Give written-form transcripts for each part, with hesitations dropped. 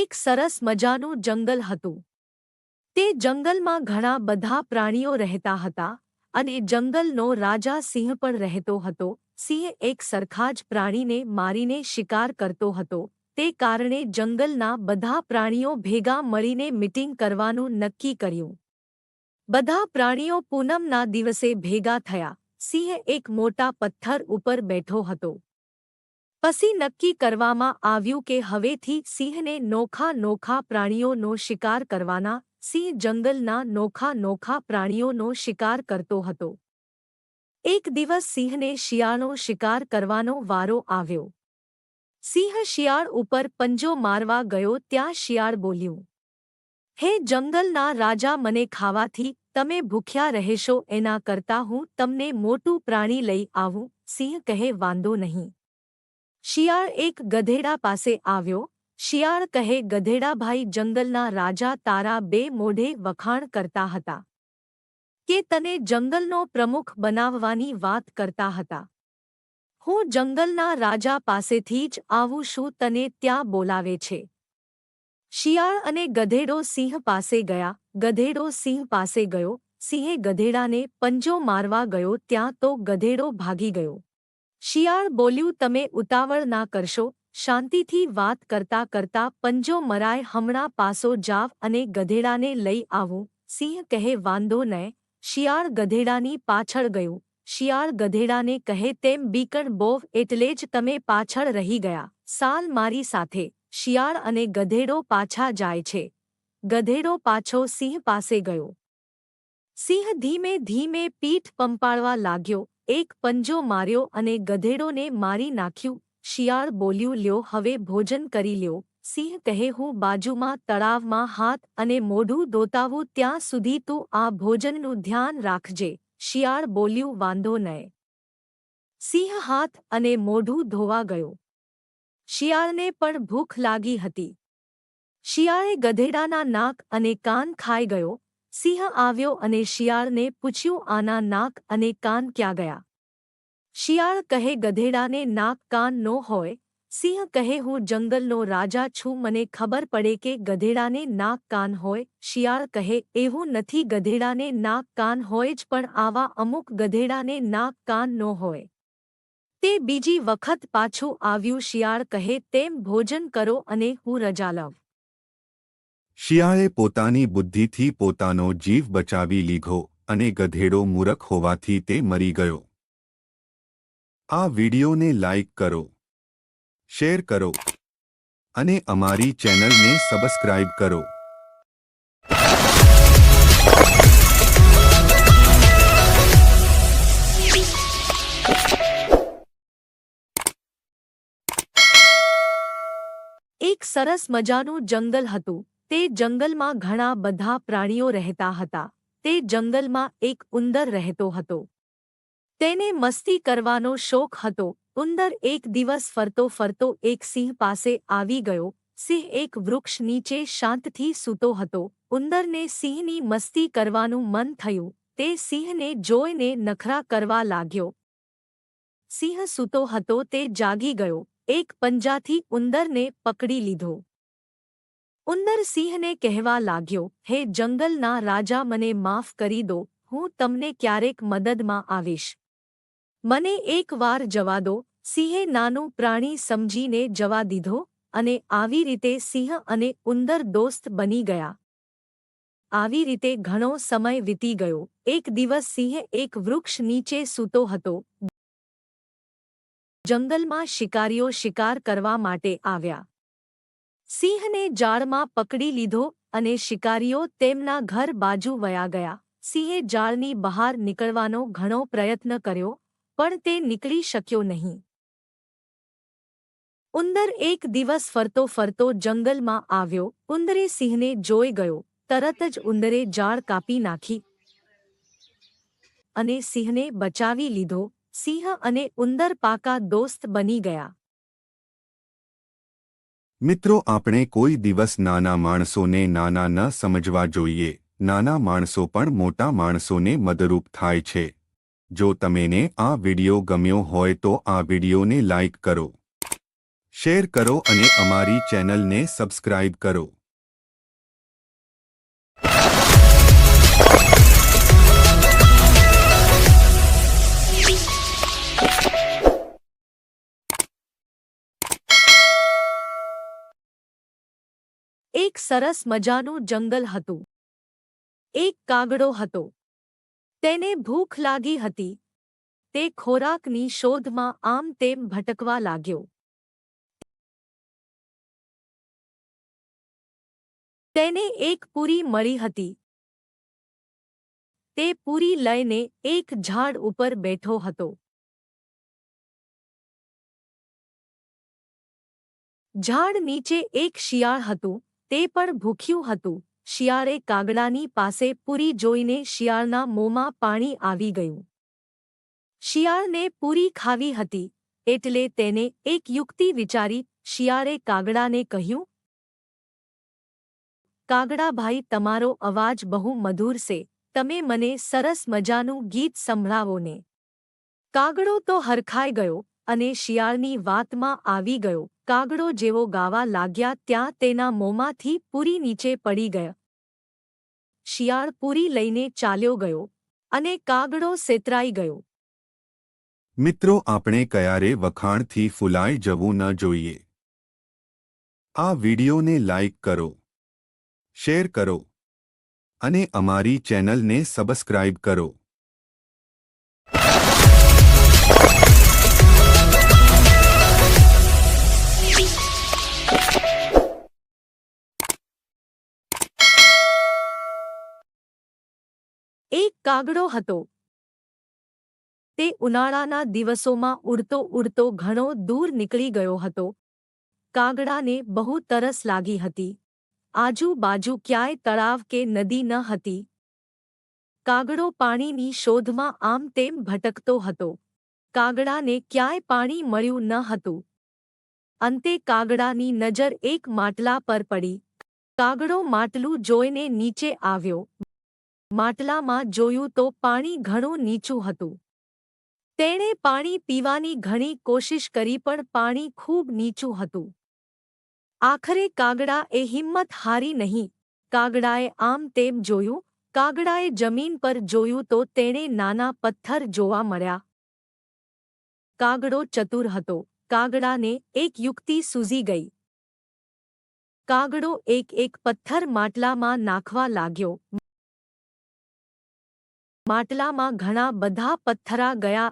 એક સરસ મજાનું જંગલ હતું. તે જંગલમાં ઘણા બધા પ્રાણીઓ રહેતા હતા અને જંગલનો રાજા સિંહ પણ રહેતો હતો. સિંહ એક સરખા જ પ્રાણીને મારીને શિકાર કરતો હતો. તે કારણે જંગલના બધા પ્રાણીઓ ભેગા મળીને મીટિંગ કરવાનું નક્કી કર્યું. બધા પ્રાણીઓ પૂનમના દિવસે ભેગા થયા. સિંહ એક મોટા પથ્થર ઉપર બેઠો હતો. પછી નક્કી કરવામાં આવ્યું કે હવેથી સિંહને નોખા નોખા પ્રાણીઓનો શિકાર કરવાના. સિંહ જંગલના નોખા નોખા પ્રાણીઓનો શિકાર કરતો હતો. એક દિવસ સિંહને શિયાળનો શિકાર કરવાનો વારો આવ્યો. સિંહ શિયાળ ઉપર પંજો મારવા ગયો ત્યાં શિયાળ બોલ્યું, હે જંગલના રાજા, મને ખાવાથી તમે ભૂખ્યા રહેશો એના કરતાં હું તમને મોટું પ્રાણી લઈ આવું. સિંહ કહે, વાંધો નહીં. શિયાળ એક ગધેડા પાસે આવ્યો. શિયાળ કહે, ગધેડાભાઈ, જંગલના રાજા તારા બે મોઢે વખાણ કરતા હતા કે તને જંગલનો પ્રમુખ બનાવવાની વાત કરતા હતા. હું જંગલના રાજા પાસેથી જ આવું છું, તને ત્યાં બોલાવે છે. શિયાળ અને ગધેડો સિંહ પાસે ગયા. ગધેડો સિંહ પાસે ગયો. સિંહે ગધેડાને પંજો મારવા ગયો ત્યાં તો ગધેડો ભાગી ગયો. શિયાળ બોલ્યું, તમે ઉતાવળ ના કરશો, શાંતિથી વાત કરતા કરતા પંજો મરાય, હમણાં પાસો જાવ અને ગધેડાને લઈ આવું. સિંહ કહે, વાંધો નહીં. શિયાળ ગધેડાની પાછળ ગયું. શિયાળ ગધેડાને કહે, તેમ બીકણ બોવ એટલે જ તમે પાછળ રહી ગયા. સાલ મારી સાથે. શિયાળ અને ગધેડો પાછા જાય છે. ગધેડો પાછો સિંહ પાસે ગયો. સિંહ ધીમે ધીમે પીઠ પંપાળવા લાગ્યો. એક પંજો માર્યો અને ગધેડોને મારી નાખ્યું. શિયાળ બોલ્યું, લ્યો હવે ભોજન કરી લ્યો. સિંહ કહે, હું બાજુમાં તળાવમાં હાથ અને મોઢું ધોતાવું ત્યાં સુધી તું આ ભોજનનું ધ્યાન રાખજે. શિયાળ બોલ્યું, વાંધો નહીં. સિંહ હાથ અને મોઢું ધોવા ગયો. શિયાળને પણ ભૂખ લાગી હતી. શિયાળે ગધેડાના નાક અને કાન ખાઈ ગયો. સિંહ આવ્યો અને શિયાળને પૂછ્યું, આના નાક અને કાન ક્યાં ગયા? શિયાળ કહે, ગધેડાને નાક કાન નો હોય. સિંહ કહે, હું જંગલનો રાજા છું, મને ખબર પડે કે ગધેડાને નાક કાન હોય. શિયાળ કહે, એવું નથી, ગધેડાને નાક કાન હોય જ, પણ આવા અમુક ગધેડાને નાક કાન નો હોય. તે બીજી વખત પાછું આવ્યું. શિયાળ કહે, તેમ ભોજન કરો અને હું રજા લઉં. શિયાળે પોતાની બુદ્ધિથી પોતાનો જીવ બચાવી લીધો અને ગધેડો મૂરખ હોવાથી તે મરી ગયો. આ વિડિયોને લાઇક કરો, શેર કરો અને અમારી ચેનલને સબસ્ક્રાઇબ કરો. એક સરસ મજાનું જંગલ હતું. તે જંગલમાં ઘણા બધા પ્રાણીઓ રહેતા હતા. તે જંગલમાં એક ઉંદર રહેતો હતો. તેને મસ્તી કરવાનો શોખ હતો. ઉંદર એક દિવસ ફરતો ફરતો એક સિંહ પાસે આવી ગયો. સિંહ એક વૃક્ષ નીચે શાંતથી સૂતો હતો. ઉંદરને સિંહની મસ્તી કરવાનું મન થયું. તે સિંહને જોઈને નખરા કરવા લાગ્યો. સિંહ સૂતો હતો તે જાગી ગયો. એક પંજાથી ઉંદરને પકડી લીધો. ઉંદર સિંહને કહેવા લાગ્યો, હે જંગલના રાજા, મને માફ કરી દો, હું તમને ક્યારેક મદદમાં આવીશ. મને એક વાર જવા દો. સિંહે નાનું પ્રાણી સમજીને જવા દીધો અને આવી રીતે સિંહ અને ઉંદર દોસ્ત બની ગયા. આવી રીતે ઘણો સમય વીતી ગયો. એક દિવસ સિંહ એક વૃક્ષ નીચે સૂતો હતો. જંગલમાં શિકારીઓ શિકાર કરવા માટે આવ્યા. સિંહને જાળમાં પકડી લીધો અને શિકારીઓ તેમના ઘર બાજુ વયા ગયા. સિંહે જાળની બહાર નીકળવાનો ઘણો પ્રયત્ન કર્યો, પણ તે નીકળી શક્યો નહીં. ઉંદર એક દિવસ ફરતો ફરતો જંગલમાં આવ્યો. ઉંદરે સિંહને જોઈ ગયો. તરત જ ઉંદરે જાળ કાપી નાખી અને સિંહને બચાવી લીધો. સિંહ અને ઉંદર પાકા દોસ્ત બની ગયા. મિત્રો, આપણે કોઈ દિવસ નાના માણસોને નાના ન સમજવા જોઈએ. નાના માણસો પણ મોટા માણસોને મદદરૂપ થાય છે. જો તમને આ વિડિયો ગમ્યો હોય તો આ વિડિયોને લાઇક કરો, શેર કરો અને અમારી ચેનલને સબસ્ક્રાઇબ કરો. એક સરસ મજાનું જંગલ હતું. એક કાગડો હતો. તેને ભૂખ લાગી હતી. તે ખોરાકની શોધમાં આમ તેમ ભટકવા લાગ્યો. તેને એક પૂરી મળી હતી. તે પૂરી લઈને એક ઝાડ ઉપર બેઠો હતો. ઝાડ નીચે એક શિયાળ હતું. તે પણ ભૂખ્યું હતું. શિયાળે કાગડાની પાસે પૂરી જોઈને શિયાળના મોંમાં પાણી આવી ગયું. શિયાળને પૂરી ખાવી હતી એટલે તેને એક યુક્તિ વિચારી. શિયાળે કાગડાને કહ્યું, કાગડાભાઈ, તમારો અવાજ બહુ મધુર છે. તમે મને સરસ મજાનું ગીત સંભળાવો ને. કાગડો તો હરખાઈ ગયો અને શિયાળની વાતમાં આવી ગયો. કાગડો જેવો ગાવા લાગ્યા ત્યાં તેના મોંમાંથી પૂરી નીચે પડી ગયા. શિયાળ પૂરી લઈને ચાલ્યો ગયો અને કાગડો સેતરાઈ ગયો. મિત્રો, આપણે ક્યારે વખાણથી ફૂલાઈ જવું ન જોઈએ. આ વિડિયોને લાઇક કરો, શેર કરો અને અમારી ચેનલને સબસ્ક્રાઇબ કરો. એક કાગડો હતો. તે ઉનાળાના દિવસોમાં ઉડતો ઉડતો ઘણો દૂર નીકળી ગયો હતો. કાગડાને બહુ તરસ લાગી હતી. આજુબાજુ ક્યાંય તળાવ કે નદી ન હતી. કાગડો પાણીની શોધમાં આમ તેમ ભટકતો હતો. કાગડાને ક્યાંય પાણી મળ્યું ન હતું. અંતે કાગડાની નજર એક માટલા પર પડી. કાગડો માટલું જોઈને નીચે આવ્યો. માટલામાં જોયું તો પાણી ઘણું નીચું હતું. તેણે પાણી પીવાની ઘણી કોશિશ કરી પણ પાણી ખૂબ નીચું હતું. આખરે કાગડાએ હિંમત હારી નહીં. કાગડાએ આમ તેમ જોયું. કાગડાએ જમીન પર જોયું તો તેણે નાના પથ્થર જોવા મળ્યા. કાગડો ચતુર હતો. કાગડાને એક યુક્તિ સૂઝી ગઈ. કાગડો એક એક પથ્થર માટલામાં નાખવા લાગ્યો. માટલામાં ઘણા બધા પથ્થરા ગયા.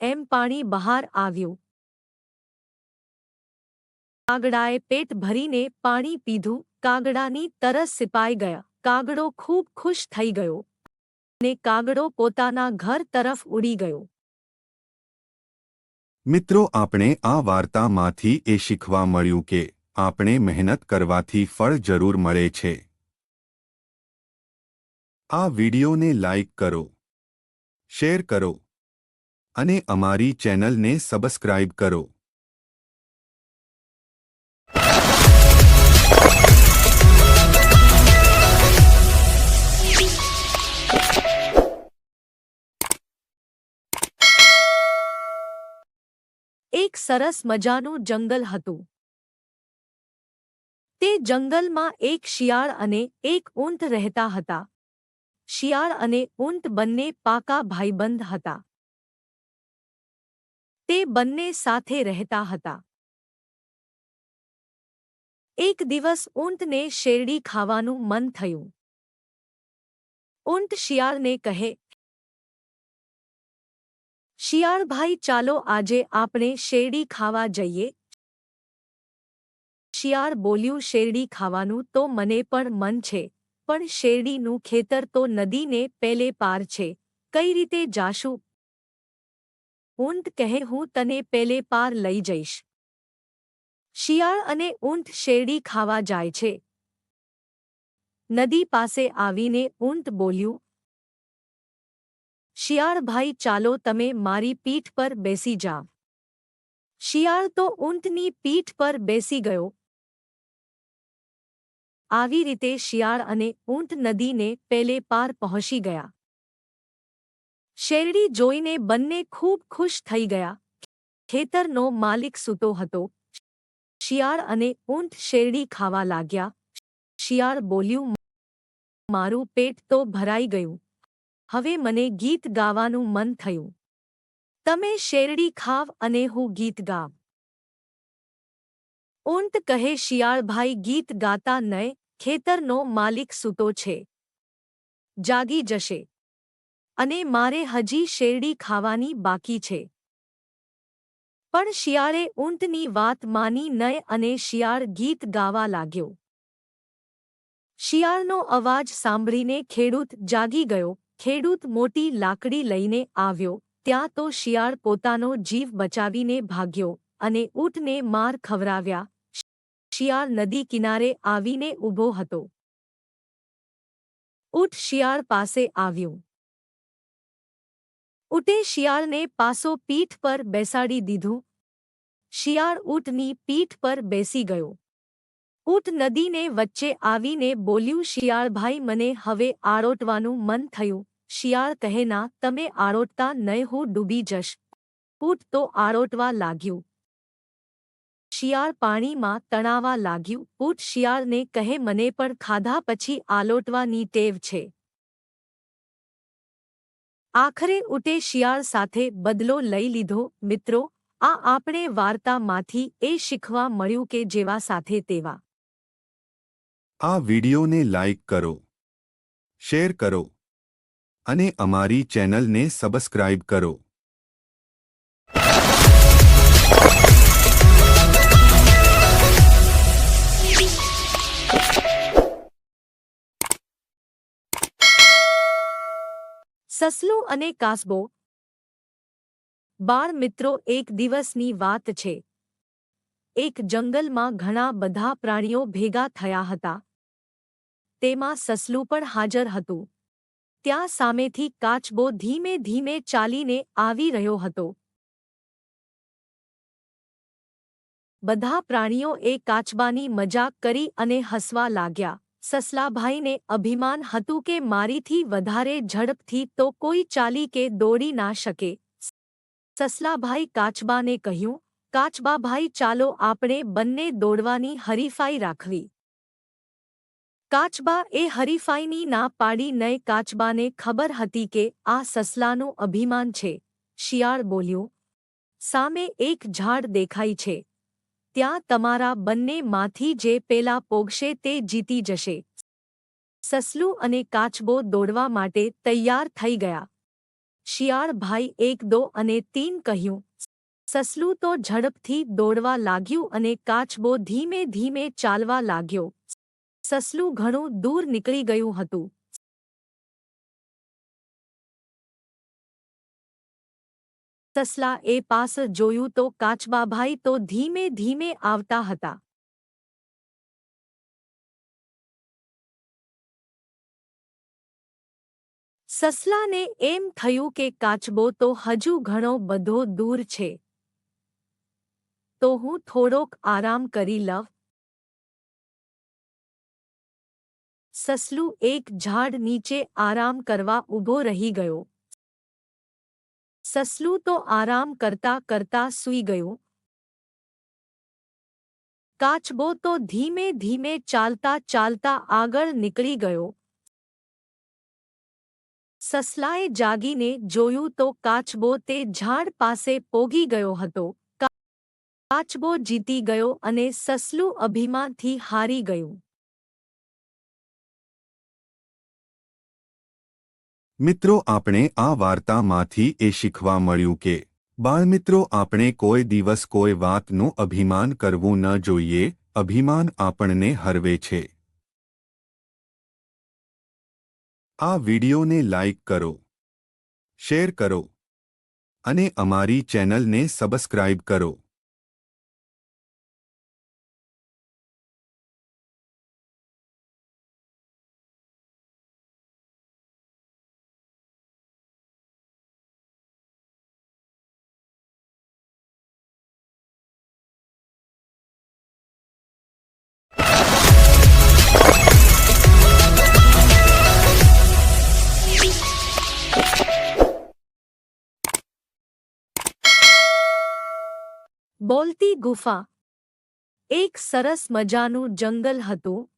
એમ પાણી બહાર આવ્યું. કાગડાએ પેટ ભરીને પાણી પીધું. કાગડાની તરસ સિપાઈ ગયા. કાગડો ખૂબ ખુશ થઈ ગયો અને કાગડો પોતાના ઘર તરફ ઉડી ગયો. મિત્રો, આપણે આ વાર્તામાંથી એ શીખવા મળ્યું કે આપણે મહેનત કરવાથી ફળ જરૂર મળે છે. આ વિડિયોને લાઇક કરો, શેર કરો અને અમારી ચેનલને સબસ્ક્રાઇબ કરો. એક સરસ મજાનું જંગલ હતું. તે જંગલમાં એક શિયાળ અને એક ઊંટ રહેતા હતા. શિયાળ અને ઊંટ બંને પાકા ભાઈબંધ હતા. તે બંને સાથે રહેતા હતા. એક દિવસ ઊંટને શેરડી ખાવાનું મન થયું. ઊંટ શિયાળને કહે, શિયાળભાઈ, ચાલો આજે આપણે શેરડી ખાવા જઈએ. શિયાળ બોલ્યું, શેરડી ખાવાનું તો મને પણ મન છે, પણ શેરડીનું ખેતર તો નદીને પેલે પાર છે. કઈ રીતે જાશું? ઊંટ કહે, હું તને પેલે પાર લઈ જઈશ. શિયાળ અને ઊંટ શેરડી ખાવા જાય છે. નદી પાસે આવીને ઊંટ બોલ્યું, શિયાળભાઈ, ચાલો તમે મારી પીઠ પર બેસી જાવ. શિયાળ તો ઊંટની પીઠ પર બેસી ગયો. આવી રીતે શિયાળ અને ઊંટ નદીને પેલે પાર પહોંચી ગયા. શેરડી જોઈને બંને ખૂબ ખુશ થઈ ગયા. ખેતરનો માલિક સૂતો હતો. શિયાળ અને ઊંટ શેરડી ખાવા લાગ્યા. શિયાળ બોલ્યું, મારું પેટ તો ભરાઈ ગયું, હવે મને ગીત ગાવાનું મન થયું. તમે શેરડી ખાવ અને હું ગીત ગાવ. ઊંટ કહે, શિયાળભાઈ ગીત ગાતા નહીં, ખેતરનો માલિક સૂતો છે, જાગી જશે, અને મારે હજી શેરડી ખાવાની બાકી છે. પણ શિયાળે ઊંટની વાત માની નહીં અને શિયાળ ગીત ગાવા લાગ્યો. શિયાળનો અવાજ સાંભળીને ખેડૂત જાગી ગયો. ખેડૂત મોટી લાકડી લઈને આવ્યો. ત્યાં તો શિયાળ પોતાનો જીવ બચાવીને ભાગ્યો અને ઊંટને માર ખવરાવ્યા. શિયાળ નદી કિનારે આવીને ઊભો હતો. ઊંટ શિયાળ પાસે આવ્યું. ઊંટે શિયાળને પાસો પીઠ પર બેસાડી દીધું. શિયાળ ઊંટની પીઠ પર બેસી ગયો. ઊંટ નદીને વચ્ચે આવીને બોલ્યું, શિયાળભાઈ મને હવે આરોટવાનું મન થયું. શિયાળ કહે, ના, તમે આરોટતા નહીં, હું ડૂબી જશ. ઊંટ તો આરોટવા લાગ્યું. શિયાળ પાણીમાં તણાવા લાગ્યું. ઊંટ શિયાળને કહે, મને પણ ખાધા પછી આલોટવાની ટેવ છે. આખરે ઊંટે શિયાળ સાથે બદલો લઈ લીધો. મિત્રો, આ આપણે વાર્તામાંથી એ શીખવા મળ્યું કે જેવા સાથે તેવા. આ વિડિયોને લાઇક કરો, શેર કરો અને અમારી ચેનલને સબસ્ક્રાઇબ કરો. સસલું અને કાસબો. બાળ મિત્રો, એક દિવસની વાત છે. એક જંગલમાં ઘણા બધા પ્રાણીઓ ભેગા થયા હતા. તેમાં સસલું પણ હાજર હતું. ત્યાં સામેથી કાચબો ધીમે ધીમે ચાલીને આવી રહ્યો હતો. બધા પ્રાણીઓ એ કાચબાની મજાક કરી અને હસવા લાગ્યા. સસલાભાઈને અભિમાન હતું કે મારીથી વધારે ઝડપથી તો કોઈ ચાલી કે દોડી ના શકે. સસલાભાઈ કાચબાને કહ્યું, કાચબાભાઈ, ચાલો આપણે બંને દોડવાની હરીફાઈ રાખવી. કાચબા એ હરીફાઈની ના પાડી નહીં. કાચબાને ખબર હતી કે આ સસલાનું અભિમાન છે. શિયાળ બોલ્યો, સામે એક ઝાડ દેખાય છે. ત્યાં તમારા બંનેમાંથી જે પેલા પોગશે તે જીતી જશે. સસલું અને કાચબો દોડવા માટે તૈયાર થઈ ગયા. શિયાળભાઈ 1 2 અને 3 કહ્યું. સસલું તો ઝડપથી દોડવા લાગ્યું અને કાચબો ધીમે ધીમે ચાલવા લાગ્યો. સસલું ઘણું દૂર નીકળી ગયું હતું. સસલા એ પાસ જોયું તો કાચબાભાઈ તો ધીમે ધીમે આવતા હતા. સસલાને એમ થયું કે કાચબો તો હજુ ઘણો બધો દૂર છે, તો હું થોડોક આરામ કરી લઉં. સસલું એક ઝાડ નીચે આરામ કરવા ઊભો રહી ગયો. સસલું તો આરામ કરતા કરતા સૂઈ ગયું. કાચબો તો ધીમે ધીમે ચાલતા ચાલતા આગળ નીકળી ગયો. સસલાએ જાગીને જોયું તો કાચબો તે ઝાડ પાસે પોગી ગયો હતો. કાચબો જીતી ગયો અને સસલું અભિમાનથી હારી ગયું. મિત્રો, આપણે આ વાર્તામાંથી એ શીખવા મળ્યું કે બાળમિત્રો, આપણે કોઈ દિવસ કોઈ વાતનું અભિમાન કરવું ન જોઈએ. અભિમાન આપણને હરવે છે. આ વિડિયોને લાઇક કરો, શેર કરો અને અમારી ચેનલને સબસ્ક્રાઇબ કરો. બોલતી ગુફા. એક સરસ મજાનું જંગલ હતું.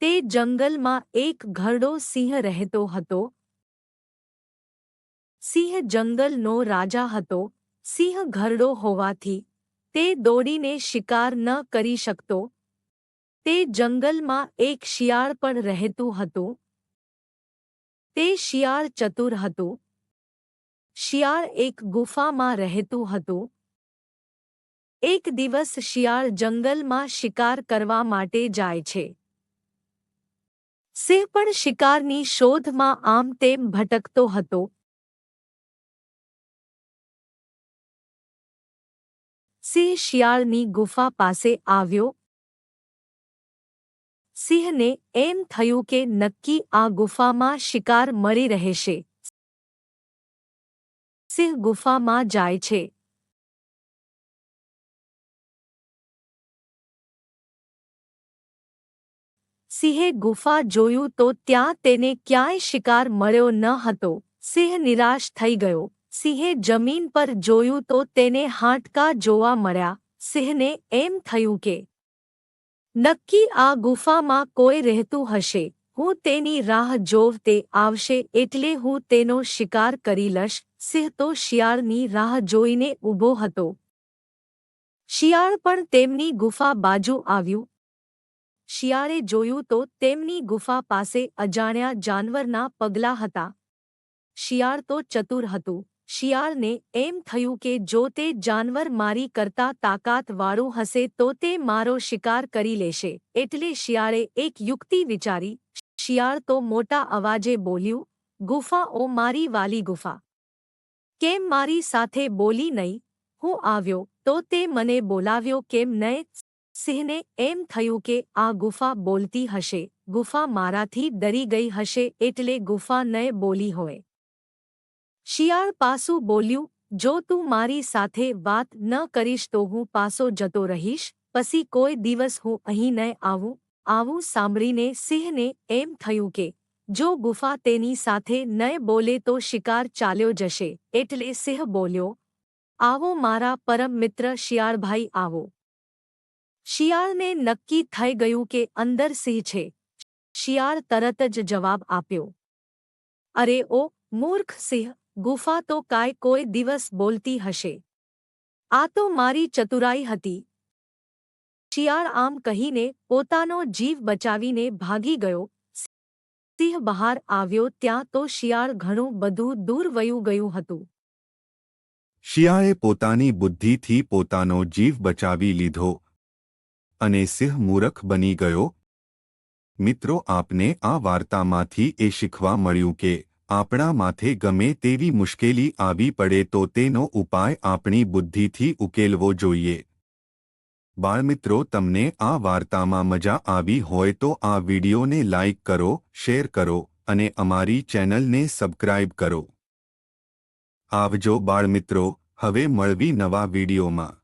તે જંગલમાં એક ઘરડો સિંહ રહેતો હતો. સિંહ જંગલનો રાજા હતો. સિંહ ઘરડો હોવાથી તે દોડીને શિકાર ન કરી શકતો. તે જંગલમાં એક શિયાળ પણ રહેતું હતું. તે શિયાળ ચતુર હતું. શિયાળ એક ગુફામાં રહેતું હતું. એક દિવસ શિયાળ જંગલમાં શિકાર કરવા માટે જાય છે. સિંહ પણ શિકારની શોધમાં આમ તેમ ભટકતો હતો. સિંહ શિયાળની ગુફા પાસે આવ્યો. સિંહને એમ થયું કે નક્કી આ ગુફામાં શિકાર મળી રહેશે. સિંહ ગુફામાં જાય છે. સિંહે ગુફા જોયું તો ત્યાં તેને ક્યાંય શિકાર મળ્યો ન હતો. સિંહ નિરાશ થઈ ગયો. સિંહે જમીન પર જોયું તો તેને હાડકાં જોવા મળ્યા. સિંહને એમ થયું કે નક્કી આ ગુફામાં કોઈ રહેતું હશે. હું તેની રાહ જોવ તે આવશે એટલે હું તેનો શિકાર કરી લઈશ. સિંહ તો શિયાળની રાહ જોઈને ઊભો હતો. શિયાળ પણ તેમની ગુફા બાજુ આવ્યું. શિયાળે જોયું તો તેમની ગુફા પાસે અજાણ્યા જાનવરના પગલાં હતા. શિયાળ તો ચતુર હતું. શિયાળને એમ થયું કે જો તે જાનવર મારી કરતાં તાકાતવાળું હશે તો તે મારો શિકાર કરી લેશે. એટલે શિયાળે એક યુક્તિ વિચારી. શિયાળ તો મોટા અવાજે બોલ્યું, ગુફા ઓ મારી વાલી ગુફા! કેમ મારી સાથે બોલી નહીં? હું આવ્યો તો તે મને બોલાવ્યો કેમ નહીં? સિંહને એમ થયું કે આ ગુફા બોલતી હશે. ગુફા મારાથી ડરી ગઈ હશે એટલે ગુફા ન બોલી હોય. શિયાળ પાસું બોલ્યું, જો તું મારી સાથે વાત ન કરીશ તો હું પાસો જતો રહીશ. પછી કોઈ દિવસ હું અહીં ન આવું. આવું સાંભળીને સિંહને એમ થયું કે જો ગુફા તેની સાથે ન બોલે તો શિકાર ચાલ્યો જશે. એટલે સિંહ બોલ્યો, આવો મારા પરમ મિત્ર શિયાળભાઈ આવો. શિયાળને નક્કી થઈ ગયું કે અંદર સિંહ છે. શિયાળ તરત જ જવાબ આપ્યો, અરે ઓ મૂર્ખ સિંહ! ગુફા તો કોઈ દિવસ બોલતી હશે. આ તો મારી ચતુરાઈ હતી. શિયાળ આમ કહીને પોતાનો જીવ બચાવીને ભાગી ગયો. સિંહ બહાર આવ્યો ત્યાં તો શિયાળ ઘણું બધું દૂર વયું ગયું હતું. શિયાળે પોતાની બુદ્ધિથી પોતાનો જીવ બચાવી લીધો અને સિંહ મૂરખ બની ગયો. મિત્રો, આપને આ વાર્તામાંથી એ શીખવા મળ્યું કે આપણા માથે ગમે તેવી મુશ્કેલી આવી પડે તો તેનો ઉપાય આપણી બુદ્ધિથી ઉકેલવો જોઈએ. બાળમિત્રો, તમને આ વાર્તામાં મજા આવી હોય તો આ વિડીયોને લાઇક કરો, શેર કરો અને અમારી ચેનલને સબસ્ક્રાઇબ કરો. આવજો બાળમિત્રો, હવે મળવી નવા વિડીયોમાં.